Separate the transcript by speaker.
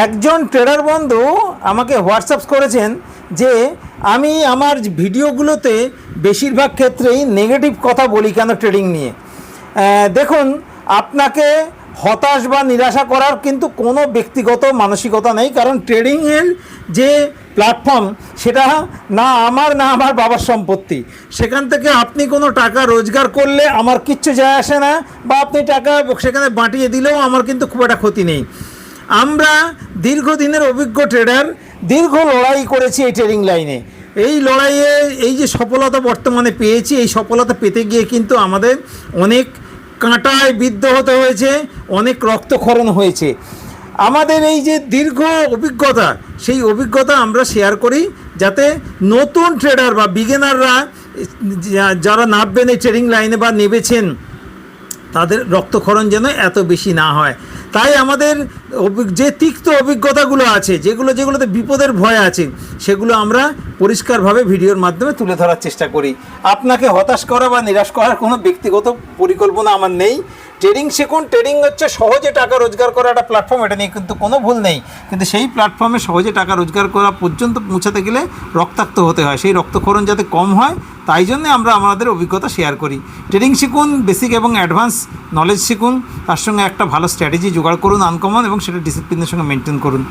Speaker 1: একজন ট্রেডার বন্ধু আমাকে হোয়াটসঅ্যাপ করেছেন যে আমি আমার ভিডিওগুলোতে বেশিরভাগ ক্ষেত্রেই নেগেটিভ কথা বলি কেন ট্রেডিং নিয়ে। দেখুন, আপনাকে হতাশ বা নিরাশা করার কিন্তু কোনো ব্যক্তিগত মানসিকতা নেই, কারণ ট্রেডিংয়ের যে প্ল্যাটফর্ম সেটা না আমার বাবার সম্পত্তি। সেখান থেকে আপনি কোনো টাকা রোজগার করলে আমার কিচ্ছু যায় আসে না, বা আপনি টাকা সেখানে বাঁটিয়ে দিলেও আমার কিন্তু খুব একটা ক্ষতি নেই। আমরা দীর্ঘদিনের অভিজ্ঞ ট্রেডার, দীর্ঘ লড়াই করেছি এই ট্রেডিং লাইনে। এই লড়াইয়ে এই যে সফলতা বর্তমানে পেয়েছি, এই সফলতা পেতে গিয়ে কিন্তু আমাদের অনেক কাঁটায় বিদ্ধ হতে হয়েছে, অনেক রক্তক্ষরণ হয়েছে। আমাদের এই যে দীর্ঘ অভিজ্ঞতা, সেই অভিজ্ঞতা আমরা শেয়ার করি যাতে নতুন ট্রেডার বা বিগিনাররা যারা নামবেন এই ট্রেডিং লাইনে বা নেমেছেন, তাদের রক্তক্ষরণ যেন এত বেশি না হয়। তাই আমাদের যে তিক্ত অভিজ্ঞতাগুলো আছে, যেগুলোতে বিপদের ভয় আছে, সেগুলো আমরা পরিষ্কারভাবে ভিডিওর মাধ্যমে তুলে ধরার চেষ্টা করি। আপনাকে হতাশ করা বা নিরাশ করার কোনো ব্যক্তিগত পরিকল্পনা আমার নেই। ট্রেডিং শিখুন। ট্রেডিং হচ্ছে সহজে টাকা রোজগার করা একটা প্ল্যাটফর্ম, এটা নিয়ে কিন্তু কোনো ভুল নেই। কিন্তু সেই প্ল্যাটফর্মে সহজে টাকা রোজগার করা পর্যন্ত পৌঁছাতে গেলে রক্তাক্ত হতে হয়। সেই রক্তক্ষরণ যাতে কম হয়, তাই জন্যে আমরা আমাদের অভিজ্ঞতা শেয়ার করি। ট্রেডিং শিখুন, বেসিক এবং অ্যাডভান্স নলেজ শিখুন, তার সঙ্গে একটা ভালো স্ট্র্যাটেজি জোগাড় করুন আনকমন, এবং সেটা ডিসিপ্লিনের সঙ্গে মেনটেন করুন।